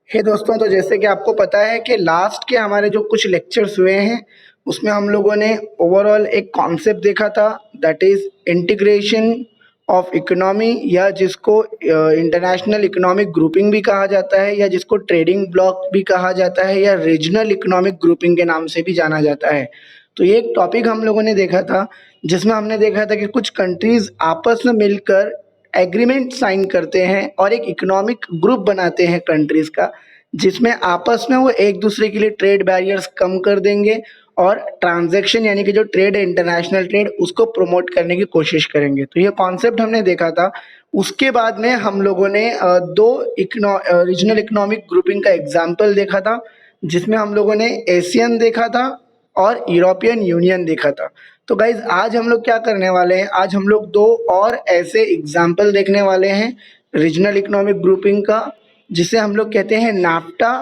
हे दोस्तों, तो जैसे कि आपको पता है कि लास्ट के हमारे जो कुछ लेक्चर्स हुए हैं उसमें हम लोगों ने ओवरऑल एक कॉन्सेप्ट देखा था, that is integration of economy, या जिसको इंटरनेशनल इकोनॉमिक ग्रुपिंग भी कहा जाता है, या जिसको ट्रेडिंग ब्लॉक भी कहा जाता है, या रीजनल इकोनॉमिक ग्रुपिंग के नाम से भी जाना जाता है। तो ये एक टॉपिक हम लोगों ने देखा था जिसमें हमने देखा था कि कुछ कंट्रीज आपस में मिलकर एग्रीमेंट साइन करते हैं और एक इकोनॉमिक ग्रुप बनाते हैं कंट्रीज का, जिसमें आपस में वो एक दूसरे के लिए ट्रेड बैरियर्स कम कर देंगे और ट्रांजैक्शन यानी कि जो ट्रेड है, इंटरनेशनल ट्रेड, उसको प्रमोट करने की कोशिश करेंगे। तो ये कॉन्सेप्ट हमने देखा था। उसके बाद में हम लोगों ने दो रीजनल इकोनॉमिक ग्रुपिंग का एग्जाम्पल देखा था, जिसमें हम लोगों ने एशियन देखा था और यूरोपियन यूनियन देखा था। तो गाइज आज हम लोग क्या करने वाले हैं, आज हम लोग दो और ऐसे एग्जाम्पल देखने वाले हैं रीजनल इकोनॉमिक ग्रुपिंग का, जिसे हम लोग कहते हैं नाफ्टा,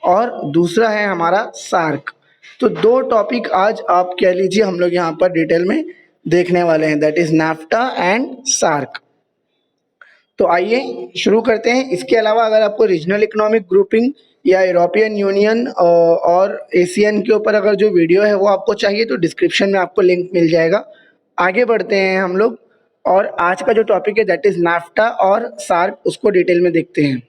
और दूसरा है हमारा सार्क। तो दो टॉपिक आज आप कह लीजिए हम लोग यहाँ पर डिटेल में देखने वाले हैं, that is NAFTA and SAARC. तो आइए शुरू करते हैं। इसके अलावा अगर आपको रीजनल इकोनॉमिक ग्रुपिंग या यूरोपियन यूनियन और एशियन के ऊपर अगर जो वीडियो है वो आपको चाहिए तो डिस्क्रिप्शन में आपको लिंक मिल जाएगा। आगे बढ़ते हैं हम लोग, और आज का जो टॉपिक है दैट इज नाफ्टा और सार्क, उसको डिटेल में देखते हैं।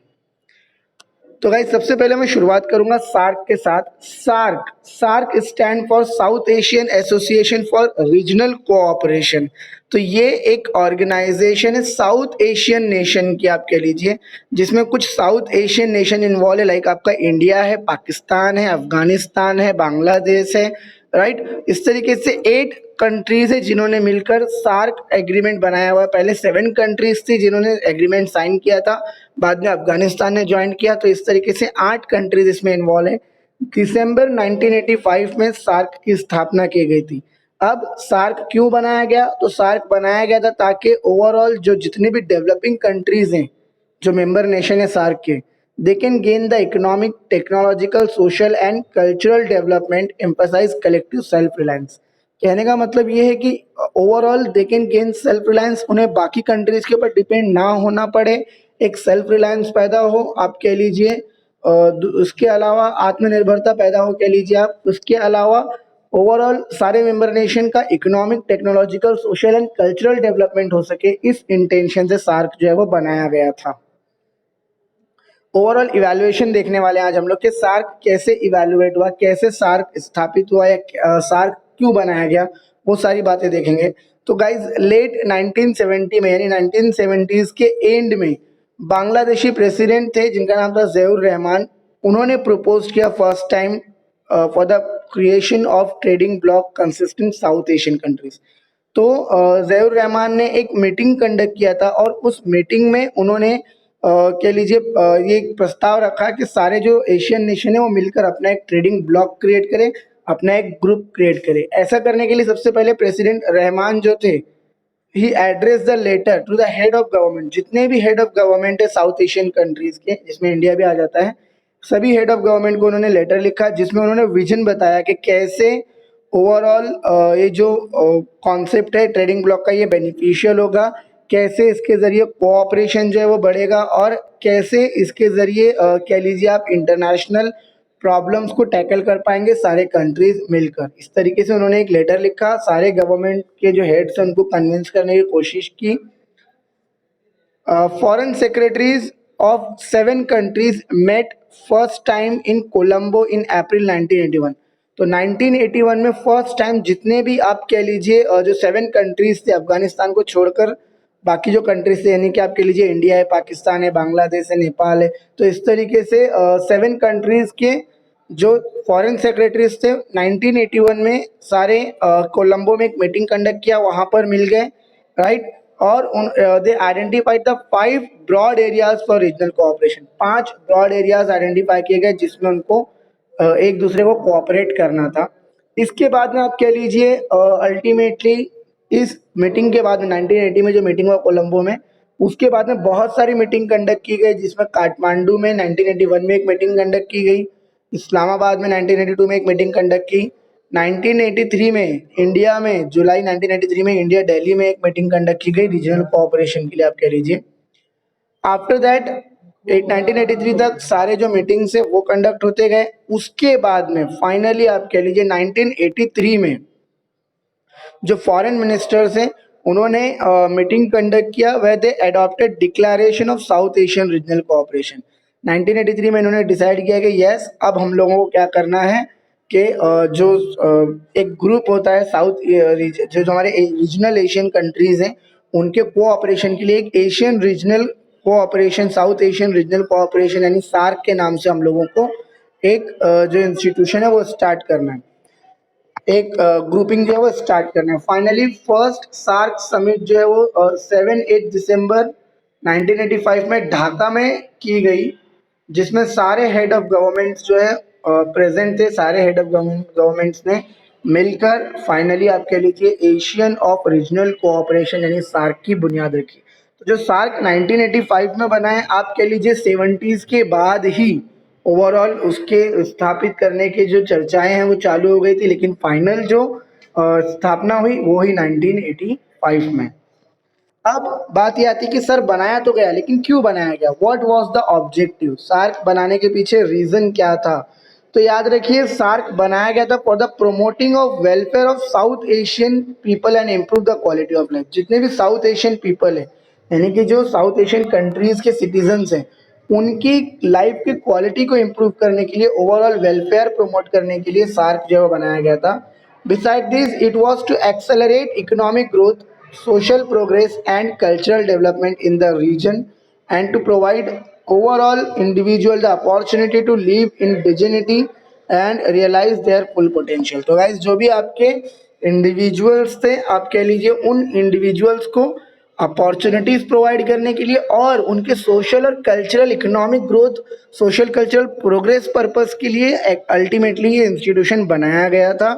तो गाइस सबसे पहले मैं शुरुआत करूंगा सार्क के साथ। SAARC SAARC stand for South Asian Association for regional Cooperation. तो ये एक ऑर्गेनाइजेशन है साउथ एशियन नेशन की, आप कह लीजिए, जिसमें कुछ साउथ एशियन नेशन इन्वॉल्व है, लाइक आपका इंडिया है, पाकिस्तान है, अफगानिस्तान है, बांग्लादेश है, राइट। इस तरीके से 8 कंट्रीज है जिन्होंने मिलकर सार्क एग्रीमेंट बनाया हुआ है। पहले 7 कंट्रीज थी जिन्होंने एग्रीमेंट साइन किया था, बाद में अफगानिस्तान ने ज्वाइन किया, तो इस तरीके से 8 कंट्रीज इसमें इन्वॉल्व है। दिसंबर 1985 में सार्क की स्थापना की गई थी। अब सार्क क्यों बनाया गया, तो सार्क बनाया गया था ताकि ओवरऑल जो जितने भी डेवलपिंग कंट्रीज हैं, जो मेंबर नेशन है सार्क के, they can gain the economic, technological, social and cultural development, emphasize collective self reliance। कहने का मतलब ये है कि overall they can gain self reliance, उन्हें बाकी कंट्रीज के ऊपर डिपेंड ना होना पड़े, एक सेल्फ रिलायंस पैदा हो, आप कह लीजिए। उसके अलावा आत्मनिर्भरता पैदा हो, कह लीजिए आप। उसके अलावा ओवरऑल सारे मेंबर नेशन का economic, technological, social and cultural development हो सके, इस इंटेंशन से सार्क जो है वो बनाया गया था। ओवरऑल इवैल्यूएशन देखने वाले हैं आज हम लोग कि सार्क कैसे इवैल्यूएट हुआ, कैसे सार्क स्थापित हुआ, या सार्क क्यों बनाया गया, वो सारी बातें देखेंगे। तो गाइज लेट 1970 में, यानी 1970s के एंड में, बांग्लादेशी प्रेसिडेंट थे जिनका नाम था ज़ियाउर रहमान। उन्होंने प्रपोज किया first time for the creation of trading block consisting south Asian countries. तो ज़ियाउर रहमान ने एक मीटिंग कंडक्ट किया था, और उस मीटिंग में उन्होंने कह लीजिए ये एक प्रस्ताव रखा कि सारे जो एशियन नेशन है वो मिलकर अपना एक ट्रेडिंग ब्लॉक क्रिएट करें, अपना एक ग्रुप क्रिएट करें। ऐसा करने के लिए सबसे पहले प्रेसिडेंट रहमान जो थे, he address the letter to the head of government. जितने भी हेड ऑफ गवर्नमेंट है साउथ एशियन कंट्रीज के, जिसमें इंडिया भी आ जाता है, सभी हेड ऑफ गवर्नमेंट को उन्होंने लेटर लिखा, जिसमें उन्होंने विजन बताया कि कैसे ओवरऑल ये जो कॉन्सेप्ट है ट्रेडिंग ब्लॉक का, ये बेनिफिशियल होगा, कैसे इसके ज़रिए कोऑपरेशन जो है वो बढ़ेगा, और कैसे इसके ज़रिए कह लीजिए आप इंटरनेशनल प्रॉब्लम्स को टैकल कर पाएंगे सारे कंट्रीज मिलकर। इस तरीके से उन्होंने एक लेटर लिखा, सारे गवर्नमेंट के जो हेड्स हैं उनको कन्विंस करने की कोशिश की। Foreign secretaries of 7 countries met first time in Colombo in April 1981। तो 1981 में फर्स्ट टाइम जितने भी आप कह लीजिए जो 7 कंट्रीज थे, अफगानिस्तान को छोड़कर बाकी जो कंट्रीज थे, यानी कि आप कह लीजिए इंडिया है, पाकिस्तान है, बांग्लादेश है, नेपाल है, तो इस तरीके से 7 कंट्रीज के जो फॉरेन सेक्रेटरीज थे 1981 में सारे कोलंबो में एक मीटिंग कंडक्ट किया, वहाँ पर मिल गए, राइट। और they identified the 5 broad areas for regional cooperation. 5 broad areas identify किए गए जिसमें उनको एक दूसरे को कोऑपरेट करना था। इसके बाद में आप कह लीजिए अल्टीमेटली इस मीटिंग के बाद में 1980 में जो मीटिंग हुआ कोलंबो में, उसके बाद में बहुत सारी मीटिंग कंडक्ट की गई, जिसमें काठमांडू में 1981 में एक मीटिंग कंडक्ट की गई, इस्लामाबाद में 1982 में एक मीटिंग कंडक्ट की, 1983 में इंडिया में, जुलाई 1983 में इंडिया दिल्ली में एक मीटिंग कंडक्ट की गई रीजनल कोऑपरेशन के लिए, आप कह लीजिए। आफ्टर दैट 1983 तक सारे जो मीटिंग्स है वो कंडक्ट होते गए। उसके बाद में फाइनली आप कह लीजिए 1983 में जो फॉरेन मिनिस्टर्स हैं उन्होंने मीटिंग कंडक्ट किया, वह they adopted declaration of South Asian regional cooperation. 1983 में इन्होंने डिसाइड किया कि यस अब हम लोगों को क्या करना है कि जो एक ग्रुप होता है साउथ जो हमारे रीजनल एशियन कंट्रीज हैं उनके कोऑपरेशन के लिए एक Asian regional cooperation, south Asian regional cooperation यानी सार्क के नाम से हम लोगों को एक जो इंस्टीट्यूशन है वो स्टार्ट करना है, एक ग्रुपिंग जो है वो स्टार्ट करना है। फाइनली फर्स्ट सार्क समिट जो है वो 7-8 दिसंबर 1985 में ढाका में की गई, जिसमें सारे हेड ऑफ गवर्नमेंट्स जो है प्रेजेंट थे। सारे हेड ऑफ गवर्नमेंट्स ने मिलकर फाइनली आप कह लीजिए एशियन ऑफ रीजनल कोऑपरेशन यानी सार्क की बुनियाद रखी। तो जो सार्क 1985 में बना है, आप कह लीजिए 70s के बाद ही ओवरऑल उसके स्थापित करने की जो चर्चाएं हैं वो चालू हो गई थी, लेकिन फाइनल जो स्थापना हुई वो ही 1985 में। अब बात ये आती है कि सर बनाया तो गया लेकिन क्यों बनाया गया, what was the objective, SAARC बनाने के पीछे रीजन क्या था। तो याद रखिए सार्क बनाया गया था for the promoting of welfare of South Asian people and improve the quality of life. जितने भी साउथ एशियन पीपल है यानी कि जो साउथ एशियन कंट्रीज के सिटीजन्स हैं उनकी लाइफ की क्वालिटी को इम्प्रूव करने के लिए, ओवरऑल वेलफेयर प्रमोट करने के लिए सार्क जो है वो बनाया गया था। Beside this it was to accelerate economic growth, social progress and cultural development in the region, and to provide overall individual the opportunity to live in dignity and realize their full potential। तो guys जो भी आपके individuals थे आप कह लीजिए उन individuals को अपॉर्चुनिटीज प्रोवाइड करने के लिए और उनके सोशल और cultural economic growth, social cultural progress purpose के लिए अल्टीमेटली ये इंस्टीट्यूशन बनाया गया था।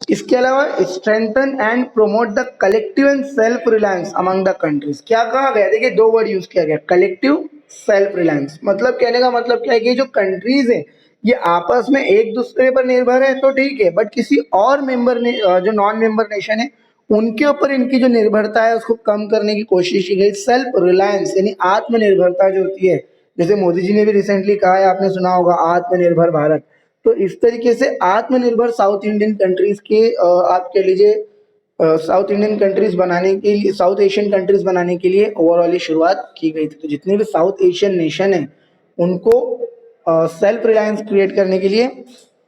इसके अलावा strengthen and promote the collective and self reliance among the countries. क्या कहा गया, देखिए दो वर्ड यूज किया गया, कलेक्टिव, सेल्फ रिलायंस। मतलब कहने का मतलब क्या है कि जो कंट्रीज है ये आपस में एक दूसरे पर निर्भर है तो ठीक है, बट किसी और मेंबर ने जो नॉन मेंबर नेशन है उनके ऊपर इनकी जो निर्भरता है उसको कम करने की कोशिश की गई। सेल्फ रिलायंस यानी आत्मनिर्भरता जो होती है, जैसे मोदी जी ने भी रिसेंटली कहा है, आपने सुना होगा आत्मनिर्भर भारत। तो इस तरीके से आत्मनिर्भर साउथ इंडियन कंट्रीज के आप कह लीजिए साउथ इंडियन कंट्रीज बनाने के लिए, साउथ एशियन कंट्रीज बनाने के लिए ओवरऑल शुरुआत की गई थी। तो जितने भी साउथ एशियन नेशन है उनको सेल्फ रिलायंस क्रिएट करने के लिए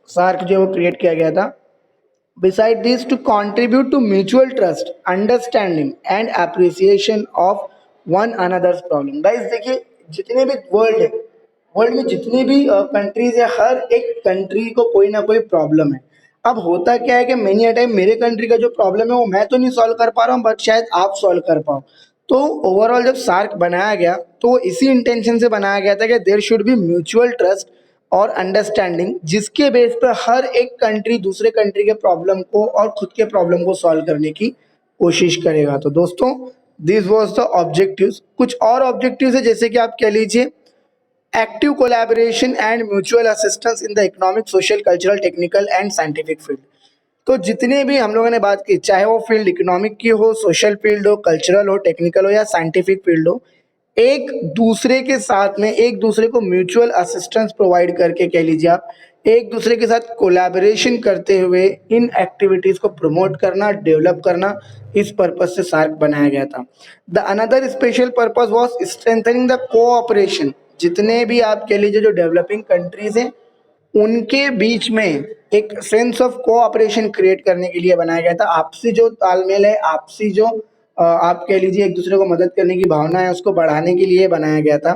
सार्क जो है वो क्रिएट किया गया था। Beside this, to contribute to mutual trust, understanding and appreciation of one another's problem। Guys देखिए जितने भी वर्ल्ड है, वर्ल्ड में जितनी भी कंट्रीज है, हर एक कंट्री को कोई ना कोई प्रॉब्लम है। अब होता क्या है कि मेनी अ टाइम मेरे कंट्री का जो प्रॉब्लम है वो मैं तो नहीं सॉल्व कर पा रहा हूँ, बट शायद आप सॉल्व कर पाओ। तो ओवरऑल जब सार्क बनाया गया तो इसी इंटेंशन से बनाया गया था कि there should be mutual trust और अंडरस्टैंडिंग, जिसके बेस पर हर एक कंट्री दूसरे कंट्री के प्रॉब्लम को और खुद के प्रॉब्लम को सॉल्व करने की कोशिश करेगा। तो दोस्तों दिस वाज द ऑब्जेक्टिव्स। कुछ और ऑब्जेक्टिव्स है जैसे कि आप कह लीजिए active collaboration and mutual assistance in the economic, social, cultural, technical and scientific field. तो जितने भी हम लोगों ने बात की, चाहे वो फील्ड इकोनॉमिक की हो, सोशल फील्ड हो, कल्चरल हो, टेक्निकल हो या साइंटिफिक फील्ड हो, एक दूसरे के साथ में एक दूसरे को म्यूचुअल असिस्टेंस प्रोवाइड करके कह लीजिए आप एक दूसरे के साथ कोलैबोरेशन करते हुए इन एक्टिविटीज को प्रमोट करना, डेवलप करना, इस पर्पज से सार्क बनाया गया था। The another special purpose was strengthening the cooperation. जितने भी आप कह लीजिए जो डेवलपिंग कंट्रीज हैं उनके बीच में एक सेंस ऑफ कोऑपरेशन क्रिएट करने के लिए बनाया गया था। आपसी जो तालमेल है, आपसी जो आप कह लीजिए एक दूसरे को मदद करने की भावना है उसको बढ़ाने के लिए बनाया गया था।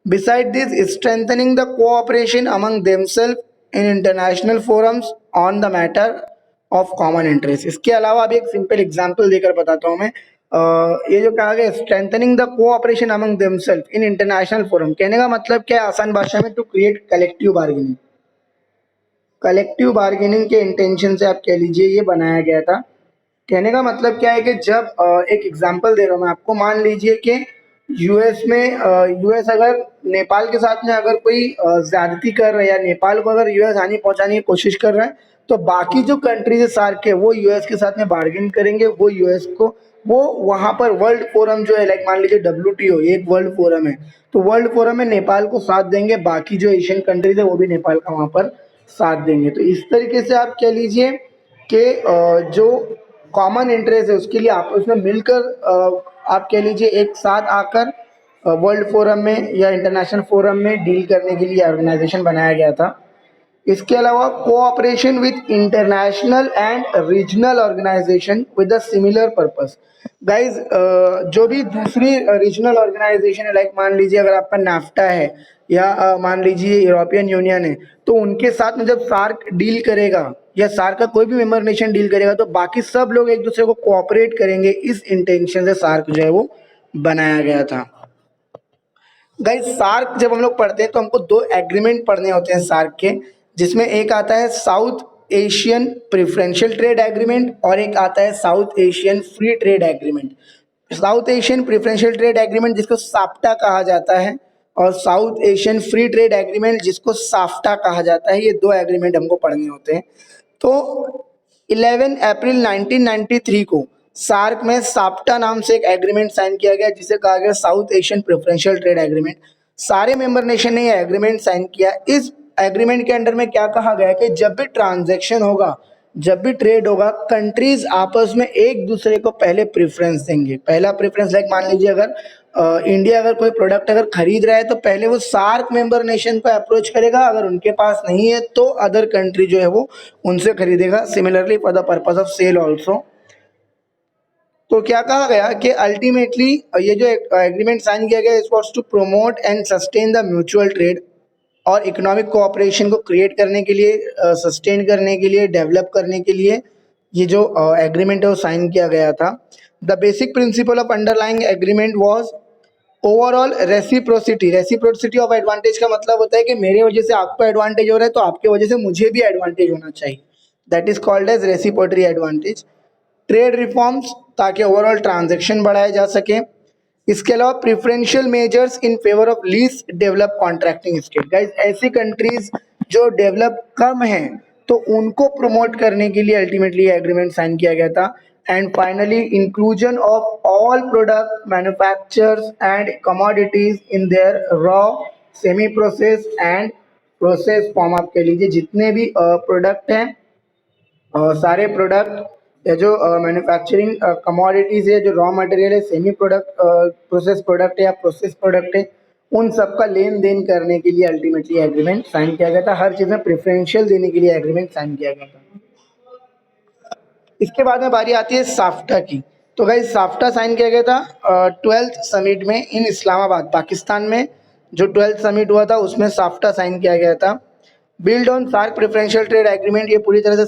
Beside this strengthening the cooperation among themself in international forums on the matter of common interest. इसके अलावा अभी एक सिंपल एग्जांपल देकर बताता हूँ मैं। ये जो कहा गया strengthening the cooperation among themself in international forum, कहने का मतलब क्या है आसान भाषा में, to create collective bargaining. Collective bargaining के इंटेंशन से आप कह लीजिए ये बनाया गया था। कहने का मतलब क्या है कि जब एक एग्जांपल दे रहा हूँ मैं आपको, मान लीजिए कि यूएस में यूएस अगर नेपाल के साथ में अगर कोई ज्यादती कर रहा है या नेपाल को अगर यूएस हानि पहुंचाने की कोशिश कर रहा है, तो बाकी जो कंट्रीज है सार्क के वो यूएस के साथ में बार्गेन करेंगे, वो यूएस को वो वहां पर वर्ल्ड फोरम जो है, लाइक मान लीजिए डब्ल्यूटीओ एक वर्ल्ड फोरम है, तो वर्ल्ड फोरम में नेपाल को साथ देंगे, बाकी जो एशियन कंट्रीज है वो भी नेपाल का वहां पर साथ देंगे। तो इस तरीके से आप कह लीजिए कि जो कॉमन इंटरेस्ट है उसके लिए आपस में मिलकर आप कह लीजिए एक साथ आकर वर्ल्ड फोरम में या इंटरनेशनल फोरम में डील करने के लिए ऑर्गेनाइजेशन बनाया गया था। इसके अलावा cooperation with international and regional organisation with a similar purpose. Guys जो भी दूसरी रीजनल ऑर्गेनाइजेशन है, लाइक मान लीजिए अगर आपका नाफ्टा है या मान लीजिए यूरोपियन यूनियन है, तो उनके साथ में जब सार्क डील करेगा या सार्क का कोई भी मेंबर नेशन डील करेगा, तो बाकी सब लोग एक दूसरे को कोऑपरेट करेंगे, इस इंटेंशन से सार्क जो है वो बनाया गया था। गाइस सार्क जब हम लोग पढ़ते हैं तो हमको दो एग्रीमेंट पढ़ने होते हैं सार्क के, जिसमें एक आता है South Asian preferential trade agreement और एक आता है South Asian free trade agreement. South Asian preferential trade agreement जिसको साफ्टा कहा जाता है, और south Asian free trade agreement जिसको साफ्टा कहा जाता है, ये दो एग्रीमेंट हमको पढ़ने होते हैं। तो 11 अप्रैल 1993 को सार्क में साप्टा नाम से एक एग्रीमेंट साइन किया गया, जिसे कहा गया south Asian preferential trade agreement. सारे मेंबर नेशन ने यह एग्रीमेंट साइन किया। इस एग्रीमेंट के अंडर में क्या कहा गया है कि जब भी ट्रांजैक्शन होगा, जब भी ट्रेड होगा, कंट्रीज आपस में एक दूसरे को पहले प्रेफरेंस देंगे। पहला प्रेफरेंस लाइक मान लीजिए अगर इंडिया अगर कोई प्रोडक्ट अगर खरीद रहा है, तो पहले वो सार्क मेंबर नेशन को अप्रोच करेगा, अगर उनके पास नहीं है तो अदर कंट्री जो है वो उनसे खरीदेगा, similarly for the purpose of sale also. तो क्या कहा गया कि अल्टीमेटली ये जो एग्रीमेंट साइन किया गया, इस was to promote and sustain the mutual trade, और इकोनॉमिक कोऑपरेशन को क्रिएट करने के लिए, सस्टेन करने के लिए, डेवलप करने के लिए ये जो एग्रीमेंट है वो साइन किया गया था। The basic principle of underlying agreement was overall reciprocity. Reciprocity of advantage का मतलब होता है कि मेरे वजह से आपको एडवांटेज हो रहा है, तो आपके वजह से मुझे भी एडवांटेज होना चाहिए। That is called as reciprocity advantage. Trade reforms, ताकि ओवरऑल ट्रांजैक्शन बढ़ाए जा सके। इसके अलावा preferential measures in favour of least develop contracting state. Guys ऐसी कंट्रीज जो डेवलप कम हैं, तो उनको प्रमोट करने के लिए अल्टीमेटली एग्रीमेंट साइन किया गया था। And finally inclusion of all product manufactures and commodities in their raw, semi process and process form. आप कह लीजिए जितने भी प्रोडक्ट हैं, सारे प्रोडक्ट या जो मैन्युफैक्चरिंग कमोडिटीज़ है, जो रॉ मटेरियल है, सेमी प्रोडक्ट, प्रोसेस प्रोडक्ट है या प्रोसेस प्रोडक्ट है, उन सब का लेन देन करने के लिए अल्टीमेटली एग्रीमेंट साइन किया गया था। हर चीज़ में प्रेफरेंशियल देने के लिए एग्रीमेंट साइन किया गया था। इसके बाद में बारी आती है साफ्टा की। तो गाइस साफ्टा साइन किया गया था 12th समिट में इन इस्लामाबाद, पाकिस्तान में। जो 12th समिट हुआ था उसमें साफ्टा साइन किया गया था। Build on SAARC preferential trade agreement, ये पूरी तरह से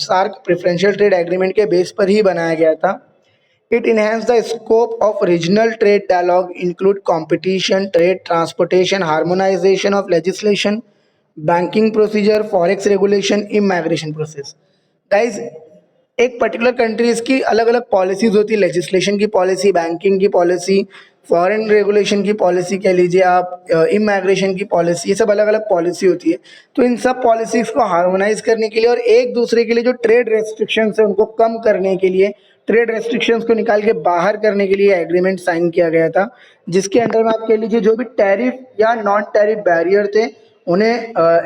सार्क प्रेफरेंशियल ट्रेड एग्रीमेंट के बेस पर ही बनाया गया था। It enhance the scope of regional trade dialogue, include competition, trade, transportation, harmonisation of legislation, banking procedure, forex regulation, immigration process. Guys एक पर्टिकुलर कंट्रीज़ की अलग अलग पॉलिसीज़ होती है, लेजिस्लेशन की पॉलिसी, बैंकिंग की पॉलिसी, फॉरेन रेगुलेशन की policy कह लीजिए आप, इमिग्रेशन की पॉलिसी, ये सब अलग अलग पॉलिसी होती है। तो इन सब पॉलिसीज़ को हार्मोनाइज करने के लिए और एक दूसरे के लिए जो ट्रेड रेस्ट्रिक्शंस है उनको कम करने के लिए, ट्रेड रेस्ट्रिक्शंस को निकाल के बाहर करने के लिए एग्रीमेंट साइन किया गया था, जिसके अंडर में आप कह लीजिए जो भी टैरिफ या नॉन टैरिफ बैरियर थे उन्हें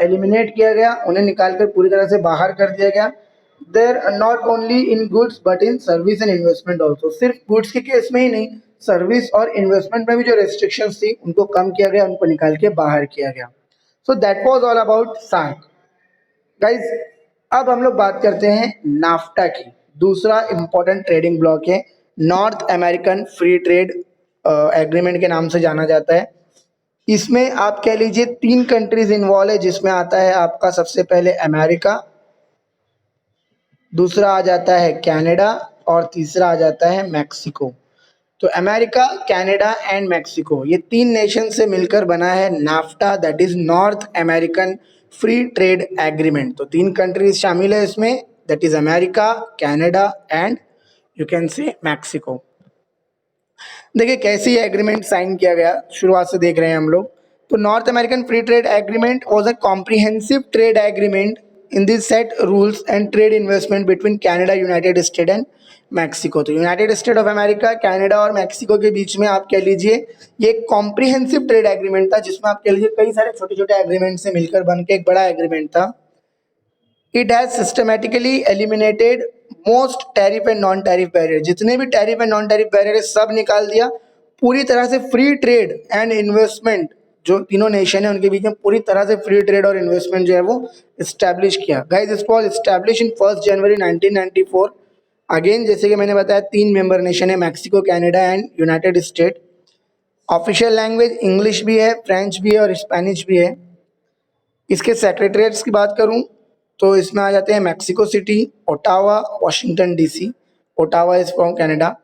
एलिमिनेट किया गया, उन्हें निकाल कर पूरी तरह से बाहर कर दिया गया। There not only in goods but in service and investment also. सिर्फ गुड्स के केस में ही नहीं, सर्विस और इन्वेस्टमेंट में भी जो रेस्ट्रिक्शंस थी उनको कम किया गया, उनको निकाल के बाहर किया गया। So that was all about SAARC. Guys अब हम लोग बात करते हैं नाफ्टा की। दूसरा इंपॉर्टेंट ट्रेडिंग ब्लॉक है, North American free trade agreement के नाम से जाना जाता है। इसमें आप कह लीजिए 3 कंट्रीज इन्वॉल्व है, जिसमें आता है आपका सबसे पहले अमेरिका, दूसरा आ जाता है कनाडा और तीसरा आ जाता है मैक्सिको। तो अमेरिका, कनाडा एंड मैक्सिको, ये 3 नेशन से मिलकर बना है NAFTA, that is north American free trade agreement. तो 3 कंट्रीज शामिल है इसमें, that is America, Canada and you can say Mexico. देखिए कैसे ये एग्रीमेंट साइन किया गया, शुरुआत से देख रहे हैं हम लोग। तो north American free trade agreement was a comprehensive trade agreement in this set rules and trade investment between Canada, United State and Mexico. तो United State of America, Canada और मैक्सिको के बीच में आप कह लीजिए ये एक कॉम्प्रिहेंसिव ट्रेड एग्रीमेंट था, जिसमें आप कह लीजिए कई सारे छोटे छोटे एग्रीमेंट से मिलकर बन के एक बड़ा एग्रीमेंट था। It has systematically eliminated most tariff and non tariff barrier, जितने भी tariff and non tariff barrier सब निकाल दिया। पूरी तरह से फ्री ट्रेड एंड इन्वेस्टमेंट, जो तीनों नेशन है उनके बीच में पूरी तरह से फ्री ट्रेड और इन्वेस्टमेंट जो है वो इस्टेब्लिश किया। Guys this was establish in 1 January 1994। Again जैसे कि मैंने बताया 3 मेंबर नेशन है, Mexico, Canada and United state. Official language English भी है, फ्रेंच भी है और स्पेनिश भी है। इसके सेक्रेटरीट्स की बात करूं तो इसमें आ जाते हैं Mexico City, Ottawa, Washington DC. Ottawa is from Canada.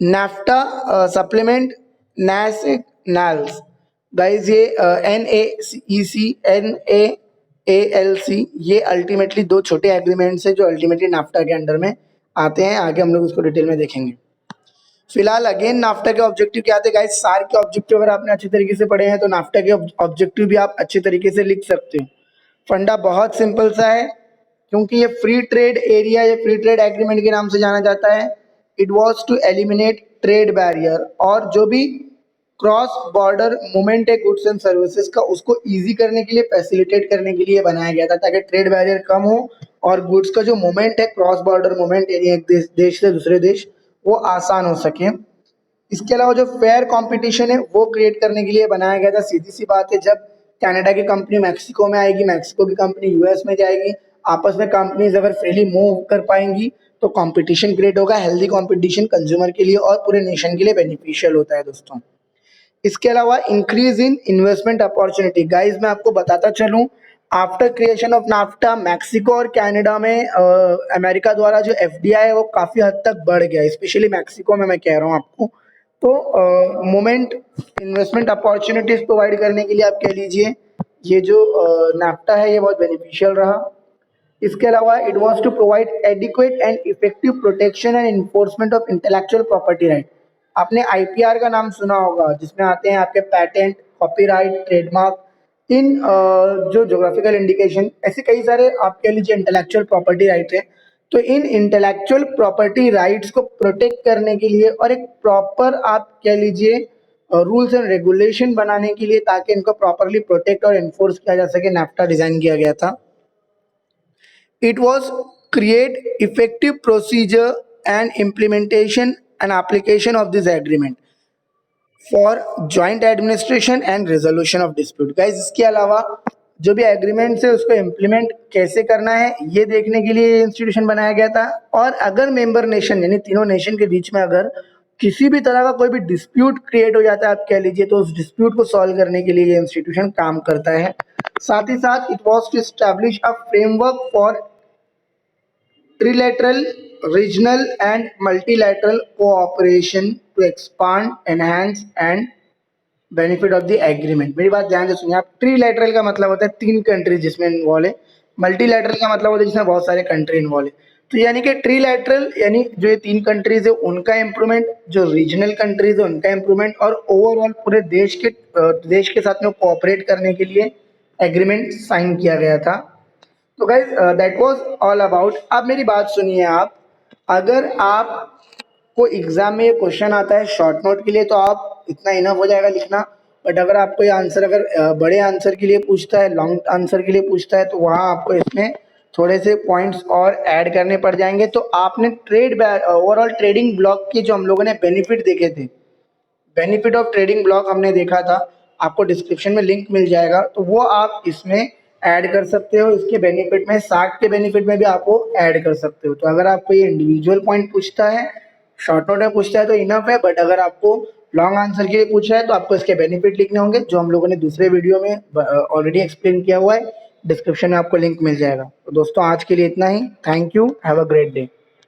NAFTA supplement, नैसिक, नाल्स। गाइज ये NACEC, NAALC, ये अल्टीमेटली 2 छोटे एग्रीमेंट्स है जो अल्टीमेटली नाफ्टा के अंडर में आते हैं। आगे हम लोग इसको डिटेल में देखेंगे। फिलहाल अगेन नाफ्टा के ऑब्जेक्टिव क्या थे गाइस? सार के ऑब्जेक्टिव अगर आपने अच्छे तरीके से पढ़े हैं तो नाफ्टा के ऑब्जेक्टिव भी आप अच्छे तरीके से लिख सकते हो। फंडा बहुत सिंपल सा है, क्योंकि ये फ्री ट्रेड एरिया, ये फ्री ट्रेड एग्रीमेंट के नाम से जाना जाता है। It was to eliminate trade barrier, और जो भी क्रॉस बॉर्डर मूवमेंट है गुड्स एंड सर्विसेज का, उसको इजी करने के लिए, फैसिलिटेट करने के लिए बनाया गया था, ताकि ट्रेड बैरियर कम हो और गुड्स का जो मूवमेंट है, क्रॉस बॉर्डर मूवमेंट एरिया एक देश से दूसरे देश, वो आसान हो सके। इसके अलावा जो फेयर कंपटीशन है वो क्रिएट करने के लिए बनाया गया था। सीधी सी बात है, जब कनाडा की कंपनी मैक्सिको में आएगी, मैक्सिको की कंपनी यूएस में जाएगी, आपस में कंपनीज अगर फ्रीली मूव कर पाएंगी तो कंपटीशन क्रिएट होगा। हेल्दी कंपटीशन कंज्यूमर के लिए और पूरे नेशन के लिए बेनिफिशियल होता है दोस्तों। इसके अलावा increase in investment opportunity. Guys मैं आपको बताता चलूं, after creation of NAFTA, Mexico और कनाडा में अमेरिका द्वारा जो FDI है वो काफ़ी हद तक बढ़ गया, स्पेशली मैक्सिको में मैं कह रहा हूँ आपको। तो मोमेंट इन्वेस्टमेंट अपॉर्चुनिटीज प्रोवाइड करने के लिए आप कह लीजिए ये जो नाफ्टा है ये बहुत बेनिफिशियल रहा। इसके अलावा it was to provide adequate and effective protection and enforcement of intellectual property right. आपने IPR का नाम सुना होगा, जिसमें आते हैं आपके पैटेंट, कॉपीराइट, ट्रेडमार्क, इन जो ज्योग्राफिकल इंडिकेशन, ऐसे कई सारे आप कह लीजिए इंटेलेक्चुअल प्रॉपर्टी राइट है। तो इन इंटेलेक्चुअल प्रॉपर्टी राइट्स को प्रोटेक्ट करने के लिए और एक प्रॉपर आप कह लीजिए रूल्स एंड रेगुलेशन बनाने के लिए, ताकि इनको प्रॉपरली प्रोटेक्ट और एनफोर्स किया जा सके, नाफ्टा डिजाइन किया गया था। It was create effective procedure and implementation and application of this agreement for joint administration and resolution of dispute. Guys, इसके अलावा जो भी एग्रीमेंट है उसको इम्प्लीमेंट कैसे करना है ये देखने के लिए इंस्टीट्यूशन बनाया गया था। और अगर मेंबर नेशन यानी तीनों नेशन के बीच में अगर किसी भी तरह का कोई भी डिस्प्यूट क्रिएट हो जाता है आप कह लीजिए, तो उस डिस्प्यूट को सॉल्व करने के लिए ये इंस्टीट्यूशन काम करता है। साथ ही साथ it was to establish a framework for trilateral, regional and multilateral cooperation to expand, enhance and benefit of the agreement. मेरी बात ध्यान से सुनिए आप। ट्रीलैटरल का मतलब होता है 3 कंट्रीज जिसमें इन्वॉल्व है। मल्टीलैटरल का मतलब होता है जिसमें बहुत सारे कंट्री इन्वॉल्व है। तो यानी कि ट्रीलैटरल यानी जो ये 3 कंट्रीज है उनका इम्प्रूवमेंट, जो रीजनल कंट्रीज है उनका इम्प्रूवमेंट, और ओवरऑल पूरे देश के साथ में कोऑपरेट करने के लिए एग्रीमेंट साइन किया गया था। तो guys that was all about. अब मेरी बात सुनिए आप, अगर आपको एग्जाम में ये क्वेश्चन आता है शॉर्ट नोट के लिए तो आप इतना इनफ हो जाएगा लिखना। बट अगर आपको ये आंसर अगर बड़े आंसर के लिए पूछता है, लॉन्ग आंसर के लिए पूछता है, तो वहाँ आपको इसमें थोड़े से पॉइंट्स और ऐड करने पड़ जाएंगे। तो आपने ओवरऑल ट्रेडिंग ब्लॉक के जो हम लोगों ने बेनिफिट देखे थे, बेनिफिट ऑफ ट्रेडिंग ब्लॉक हमने देखा था, आपको डिस्क्रिप्शन में लिंक मिल जाएगा, तो वो आप इसमें ऐड कर सकते हो। इसके बेनिफिट में 60 के बेनिफिट में भी आपको ऐड कर सकते हो। तो अगर आपको ये इंडिविजुअल पॉइंट पूछता है, शॉर्ट नोट में पूछता है तो इनफ है। बट अगर आपको लॉन्ग आंसर के लिए पूछा है तो आपको इसके बेनिफिट लिखने होंगे, जो हम लोगों ने दूसरे वीडियो में ऑलरेडी एक्सप्लेन किया हुआ है। डिस्क्रिप्शन में आपको लिंक मिल जाएगा। तो दोस्तों आज के लिए इतना ही। Thank you, have a great day.